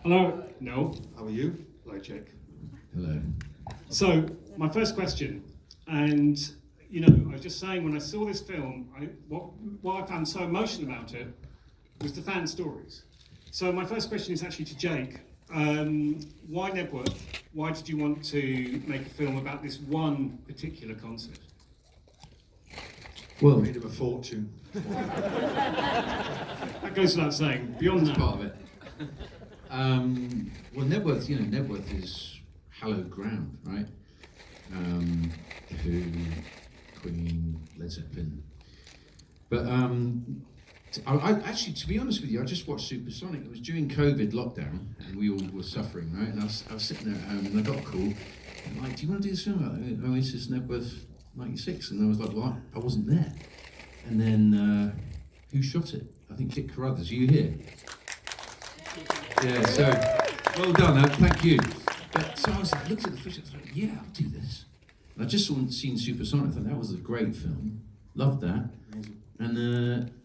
Hello, Noel. How are you? Hello, Jake. Hello. So, my first question, and you know, I was just saying when I saw this film, what I found so emotional about it was the fan stories. So my first question is actually to Jake. Why Knebworth? Why did you want to make a film about this one particular concert? Well, Made him a fortune. That goes without saying. Beyond that's that, part of it. Well, Knebworth, Knebworth is hallowed ground, right? Who, Queen, Led Zeppelin. But I actually, to be honest with you, I just watched Supersonic. It was during COVID lockdown, and we all were suffering, right? And I was sitting there at home, and I got a call, and like, do you want to do this film about Oasis Knebworth '96? And I was like, well, I wasn't there. And then, who shot it? I think Dick Carruthers. Are you here? Yeah, so, well done, thank you. But, so I was like, looked at the footage, I was like, yeah, I'll do this. And I just seen Supersonic, I thought that was a great film, loved that. And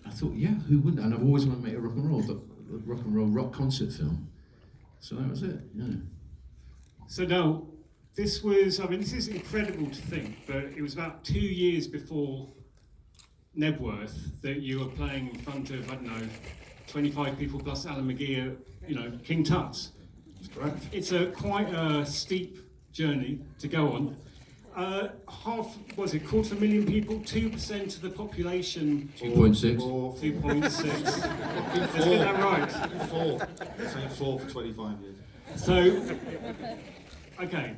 I thought, yeah, who wouldn't? And I've always wanted to make a rock and roll concert film. So that was it, yeah. so now, this was, this is incredible to think, but it was about 2 years before Knebworth that you were playing in front of, 25 people plus Alan McGee at, King Tut's. That's correct. It's quite a steep journey to go on. Quarter million people, 2% of the population. 2.6. 2.6. Let's get that right. 4. Saying 4 for 25 years. So, okay,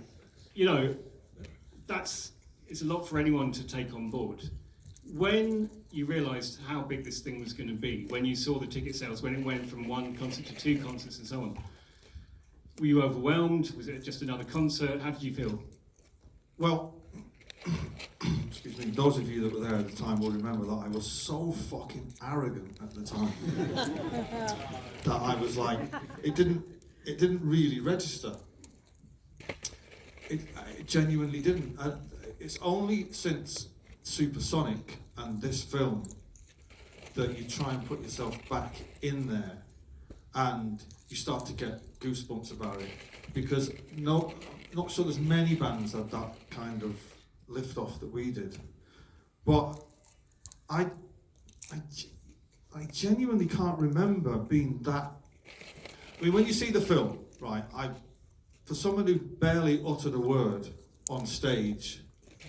it's a lot for anyone to take on board. When you realised how big this thing was going to be, when you saw the ticket sales, when it went from one concert to 2 concerts and so on, were you overwhelmed? Was it just another concert? How did you feel? Well, excuse me, those of you that were there at the time will remember that I was so fucking arrogant at the time that I was like, it didn't really register. It genuinely didn't. It's only since Supersonic and this film that you try and put yourself back in there and you start to get goosebumps about it, because not sure there's many bands that kind of lift off that we did, but I genuinely can't remember being that. I mean, when you see the film, right, for someone who barely uttered a word on stage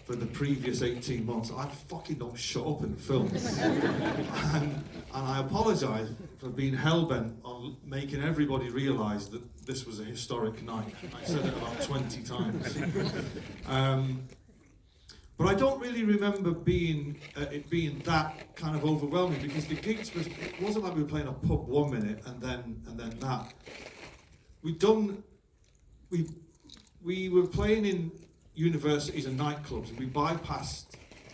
for the previous 18 months, I fucking don't shut up in the film. and I apologise for being hell-bent on making everybody realise that this was a historic night. I said it about 20 times. But I don't really remember it being that kind of overwhelming, because the gigs it wasn't like we were playing a pub 1 minute and then that. We were playing in universities and nightclubs, and we bypassed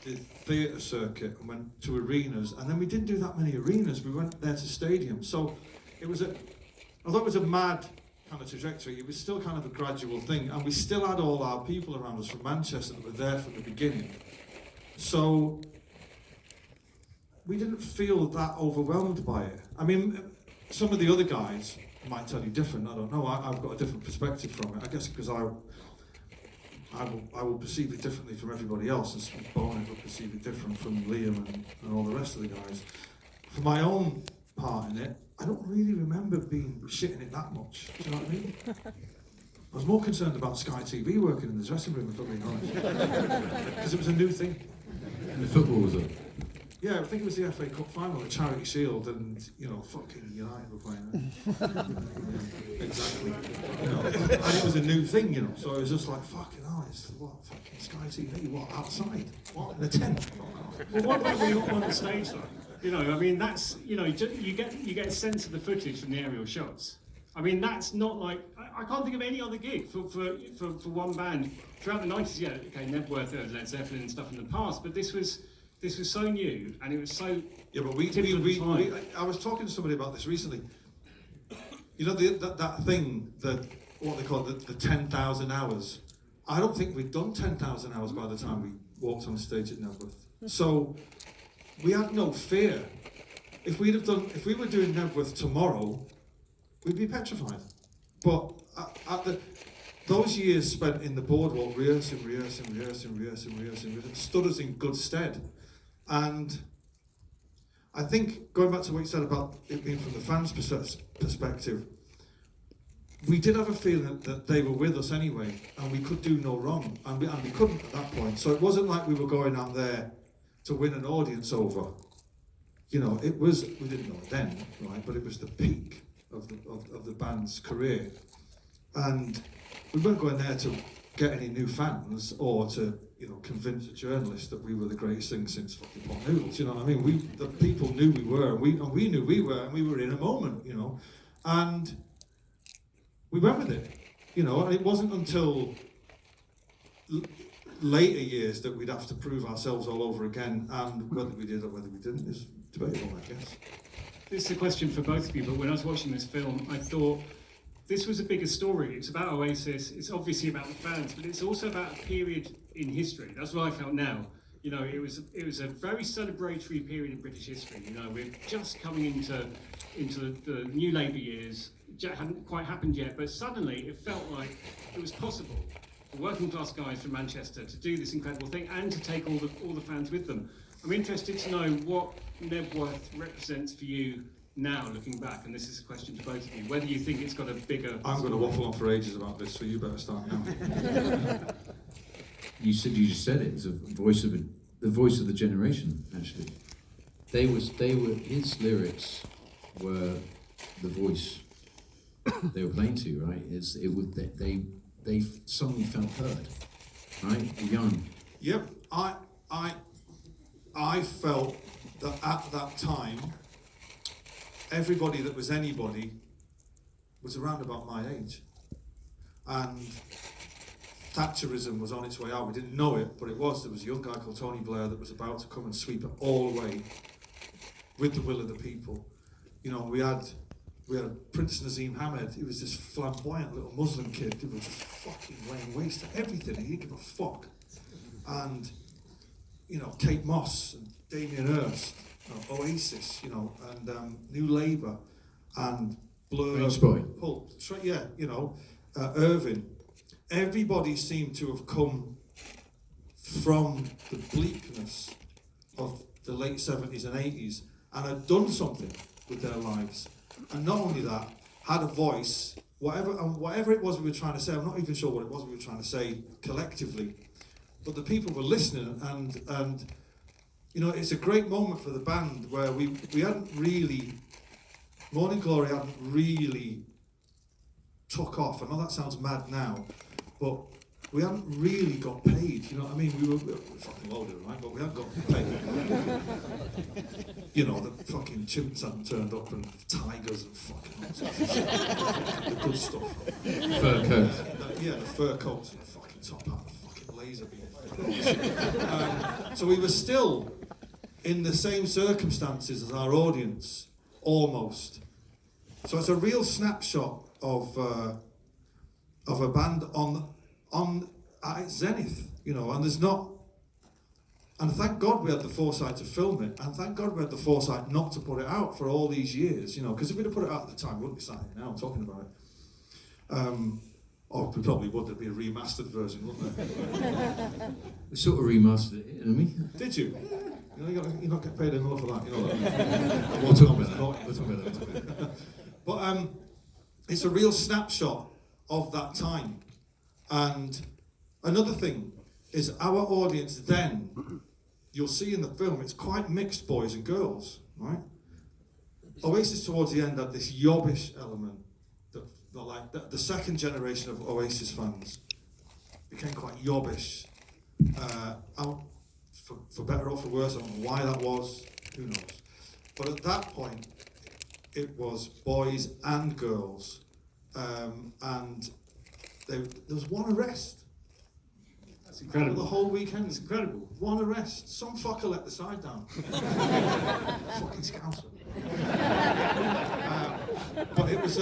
the theatre circuit and went to arenas, and then we didn't do that many arenas, we went there to stadiums. So it was although it was a mad kind of trajectory, it was still kind of a gradual thing, and we still had all our people around us from Manchester that were there from the beginning. So we didn't feel that overwhelmed by it. I mean, some of the other guys might tell you different, I don't know, I've got a different perspective from it, I guess because I will perceive it differently from everybody else, and Bowen will perceive it different from Liam and all the rest of the guys. For my own part in it, I don't really remember being shitting it that much, do you know what I mean? I was more concerned about Sky TV working in the dressing room, if I'm being honest. Because it was a new thing. And the football was up. Yeah, I think it was the FA Cup final, the Charity Shield, and fucking United were playing it. Exactly. And it was a new thing, so it was just like, fucking hell, it's what, fucking Sky TV, what, outside? What, in a tent? Fuck off. Well, what about when you're on the stage though? That's, you get a sense of the footage from the aerial shots. I mean, that's not like, I can't think of any other gig for one band. Throughout the 90s, yeah, okay, Knebworth, Led Zeppelin and stuff in the past, but this was so new, and it was so. Yeah, but I was talking to somebody about this recently. That thing, what they call the 10,000 hours. I don't think we'd done 10,000 hours by the time we walked on stage at Knebworth. So we had no fear. If we were doing Knebworth tomorrow, we'd be petrified. But those years spent in the boardwalk rehearsing stood us in good stead. And I think, going back to what you said about it being from the fans' perspective, we did have a feeling that they were with us anyway, and we could do no wrong, and we couldn't at that point. So it wasn't like we were going out there to win an audience over. You know, it was, we didn't know it then, right, but it was the peak of the band's career. And we weren't going there to get any new fans or to, you know, convince a journalist that we were the greatest thing since fucking pot noodles. You know what I mean? The people knew we were, and we knew we were, and we were in a moment, you know. And we went with it, you know. And it wasn't until later years that we'd have to prove ourselves all over again, and whether we did or whether we didn't is debatable, I guess. This is a question for both of you, but when I was watching this film, I thought this was a bigger story. It's about Oasis, it's obviously about the fans, but it's also about a period in history. That's what I felt now. You know, it was a very celebratory period in British history. You know, we're just coming into the new Labour years. It hadn't quite happened yet, but suddenly it felt like it was possible for working class guys from Manchester to do this incredible thing and to take all the fans with them. I'm interested to know what Knebworth represents for you now, looking back, and this is a question to both of you, whether you think it's got a bigger... I'm going to waffle on for ages about this, so you better start now. You just said it. It's the voice of the generation. Actually, his lyrics were the voice they were playing to. Right? They suddenly felt heard. Right? Young. Yep. I felt that at that time, everybody that was anybody was around about my age, and Thatcherism was on its way out. We didn't know it, but it was. There was a young guy called Tony Blair that was about to come and sweep it all away with the will of the people. You know, we had Prince Nazim Hamed. He was this flamboyant little Muslim kid who was just fucking laying waste to everything. He didn't give a fuck. And, you know, Kate Moss and Damien Hirst, you know, Oasis, you know, and New Labour and Blur. Hulk, yeah, you know, Irving. Everybody seemed to have come from the bleakness of the late 70s and 80s and had done something with their lives. And not only that, had a voice, whatever it was we were trying to say. I'm not even sure what it was we were trying to say collectively, but the people were listening, and you know, it's a great moment for the band where we hadn't really, Morning Glory hadn't really took off. I know that sounds mad now, but we hadn't really got paid, you know what I mean? We were fucking loaded, right? But we hadn't got paid. You know, the fucking chimps hadn't turned up, and tigers and fucking nonsense. The good stuff. Fur coat. Yeah, the fur coats and the fucking top hat, the fucking laser beam. So we were still in the same circumstances as our audience, almost. So it's a real snapshot of a band at its zenith, you know, and there's not, and thank God we had the foresight to film it, and thank God we had the foresight not to put it out for all these years, you know, because if we'd have put it out at the time, we wouldn't be sat here now talking about it. Or we probably would, there'd be a remastered version, wouldn't there? We sort of remastered it, didn't we? Did you? You know, you not get paid enough for that, you know that. We'll talk about that. But it's a real snapshot of that time. And another thing is our audience then, you'll see in the film, it's quite mixed boys and girls, right? Oasis towards the end had this yobbish element that like the second generation of Oasis fans became quite yobbish. For better or for worse, I don't know why that was, who knows. But at that point, it was boys and girls, and there was one arrest. That's incredible. The whole weekend. It's incredible. One arrest. Some fucker let the side down. Fucking scouser. But it was,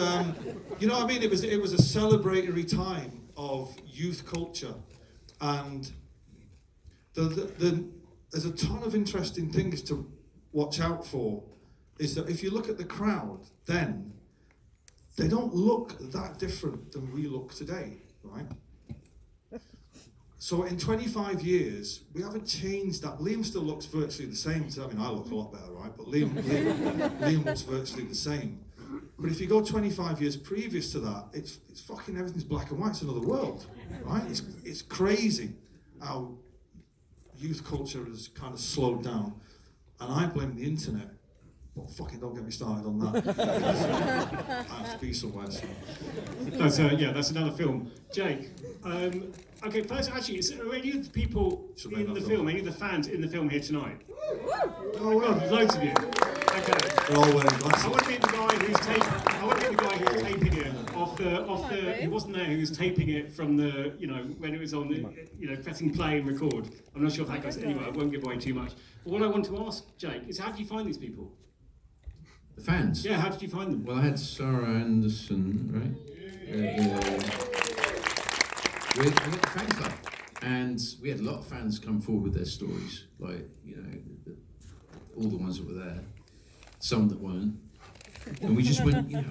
you know what I mean? It was a celebratory time of youth culture, and there's a ton of interesting things to watch out for. Is that if you look at the crowd, then they don't look that different than we look today, right? So in 25 years, we haven't changed that. Liam still looks virtually the same. I mean, I look a lot better, right? But Liam looks virtually the same. But if you go 25 years previous to that, it's fucking everything's black and white. It's another world, right? It's crazy how youth culture has kind of slowed down. And I blame the internet. But fucking don't get me started on that. I have to be somewhere. So. That's another film. Jake, okay, first, actually, are any of the people in the film, any of the fans in the film here tonight? Oh my God, loads of you. Okay. They're all wearing glasses. I want to be the guy who's taping it off the. He wasn't there. Who was taping it from the, when it was on the, pressing play and record. I'm not sure if that goes anyway. I won't give away too much. But what I want to ask, Jake, is how did you find these people? The fans? Yeah, how did you find them? Well, I had Sarah Anderson, right? We had the fan club, and we had a lot of fans come forward with their stories, like, all the ones that were there, some that weren't. And we just went, they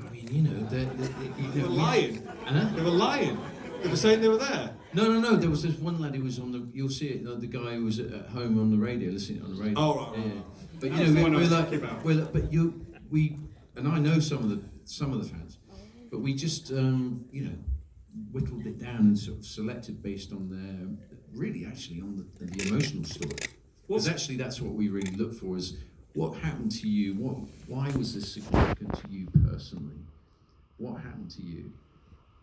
were lying. Huh? They were lying. They were saying they were there. No. There was this one lad who was on the. You'll see it. The guy who was at home on the radio, listening on the radio. Oh right. Yeah. But We're like, we and I know some of the fans, but we just whittled it down and sort of selected based on the emotional story. Because actually that's what we really look for, is what happened to you, why was this significant to you personally? What happened to you?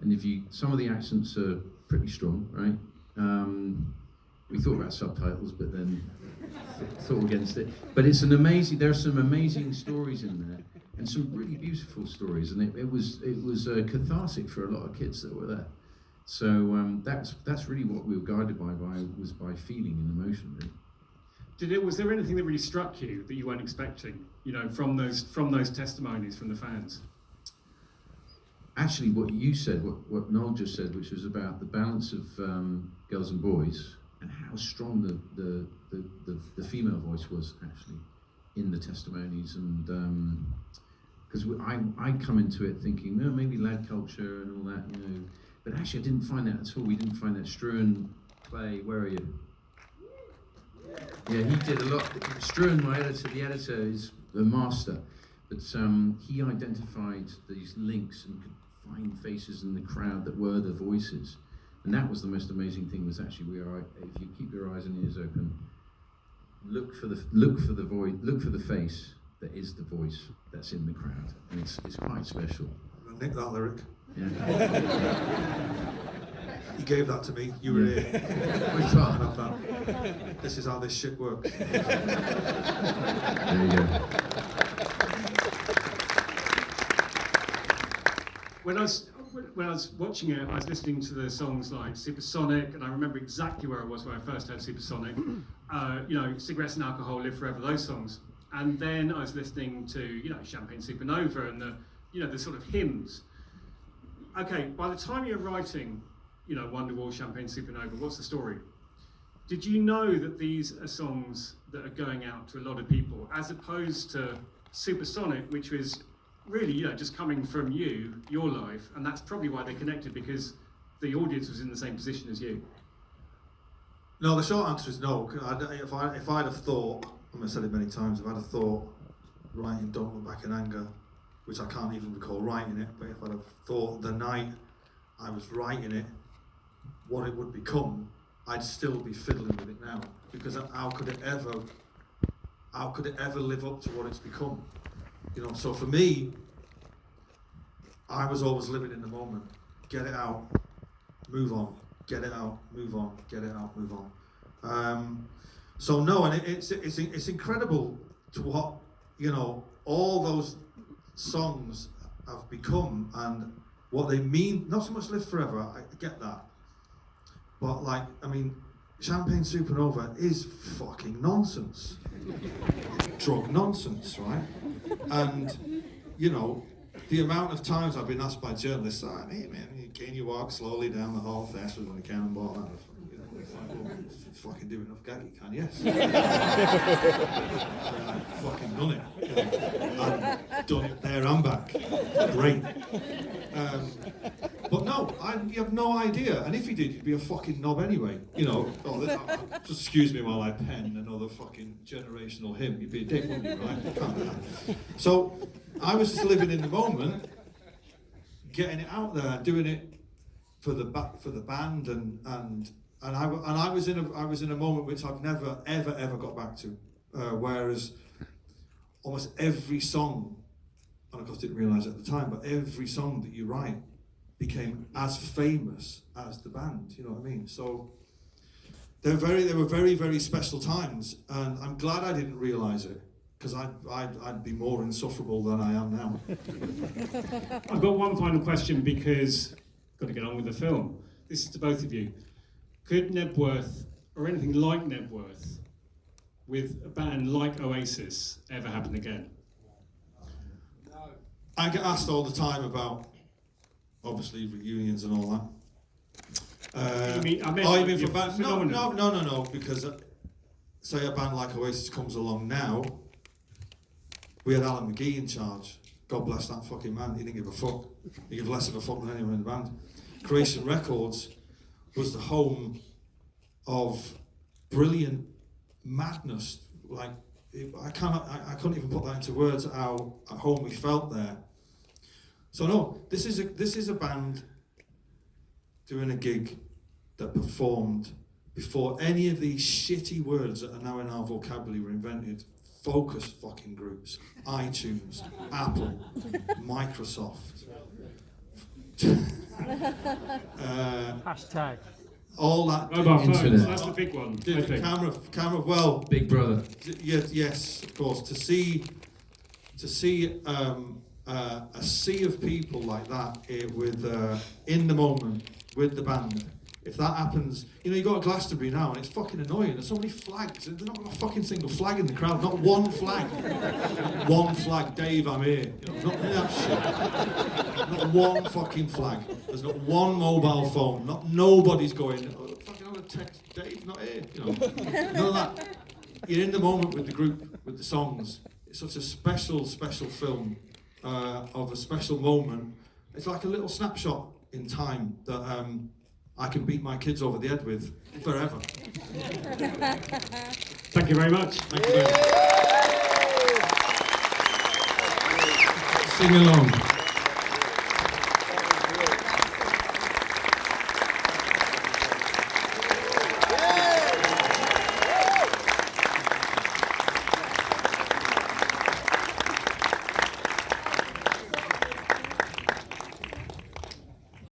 And some of the accents are pretty strong, right? We thought about subtitles, but then thought against it. But there are some amazing stories in there, and some really beautiful stories, and it was cathartic for a lot of kids that were there. So that's really what we were guided by feeling and emotion, really. Was there anything that really struck you that you weren't expecting, from those testimonies from the fans? Actually, what you said, what Noel just said, which was about the balance of girls and boys, and how strong the female voice was actually in the testimonies, and because I come into it thinking, maybe lad culture and all that, but actually I didn't find that at all. We didn't find that. Struan, Clay, where are you? Yeah, he did a lot. Struan, the editor, is the master, but he identified these links and could find faces in the crowd that were the voices. And that was the most amazing thing, was actually if you keep your eyes and ears open, look for the face that is the voice that's in the crowd. And it's quite special. I nicked that lyric. Yeah. You gave that to me, you were here. Which part? Have that. This is how this shit works. There you go. When I was watching it, I was listening to the songs like Supersonic, and I remember exactly where I was when I first heard Supersonic. Cigarettes and Alcohol, Live Forever, those songs. And then I was listening to, Champagne Supernova and the sort of hymns. Okay, by the time you're writing, Wonderwall, Champagne Supernova, what's the story? Did you know that these are songs that are going out to a lot of people, as opposed to Supersonic, which was really, just coming from your life, and that's probably why they connected, because the audience was in the same position as you? No, the short answer is no. If I'd have thought, I've said it many times, if I'd have thought writing Don't Look Back in Anger, which I can't even recall writing it, but if I'd have thought the night I was writing it, what it would become, I'd still be fiddling with it now, because how could it ever live up to what it's become? So for me, I was always living in the moment. Get it out, move on. Get it out, move on. Get it out, move on. So no, and it's incredible to what all those songs have become and what they mean. Not so much Live Forever, I get that, but Champagne Supernova is fucking nonsense. Drug nonsense, right? And, the amount of times I've been asked by journalists, hey man, can you walk slowly down the hall faster than a cannonball? It's like, well, fucking do enough gag, you can, yes. I've fucking done it. I've done it there and back. Great. But no, you have no idea. And if you did, you'd be a fucking knob anyway. You know, just excuse me while I pen another fucking generational hymn. You'd be a dick, wouldn't you, right? You can't do that. So I was just living in the moment, getting it out there, doing it for the band, and I was in a moment which I've never ever got back to. Whereas almost every song, and of course didn't realise at the time, but every song that you write became as famous as the band. You know what I mean? So they were very, very special times, and I'm glad I didn't realise it, because I'd be more insufferable than I am now. I've got one final question, because I've got to get on with the film. This is to both of you. Could Knebworth, or anything like Knebworth, with a band like Oasis, ever happen again? I get asked all the time about, obviously, reunions and all that. You mean for band? phenomenon? No, because say a band like Oasis comes along now, we had Alan McGee in charge. God bless that fucking man, he didn't give a fuck. He gave less of a fuck than anyone in the band. Creation Records was the home of brilliant madness. Like, I couldn't even put that into words, how at home we felt there. So no, this is a band doing a gig that performed before any of these shitty words that are now in our vocabulary were invented. Focus fucking groups, iTunes, Apple, Microsoft. Hashtag. All that. Mobile phones, Internet. that's the big one. I The think. camera. Well, Big Brother. yes, of course. To see a sea of people like that with in the moment with the band. If that happens, you know, you go to Glastonbury now and it's fucking annoying. There's so many flags. There's not a fucking single flag in the crowd. Not one flag. One flag, Dave, I'm here. You know, not that shit. Not one fucking flag. There's not one mobile phone. Nobody's going, oh, fucking I'm gonna text Dave, not here. You know, none of that. You're in the moment with the group, with the songs. It's such a special film of a special moment. It's like a little snapshot in time that I can beat my kids over the head with forever. Thank you very much. Thank you very much. Sing along.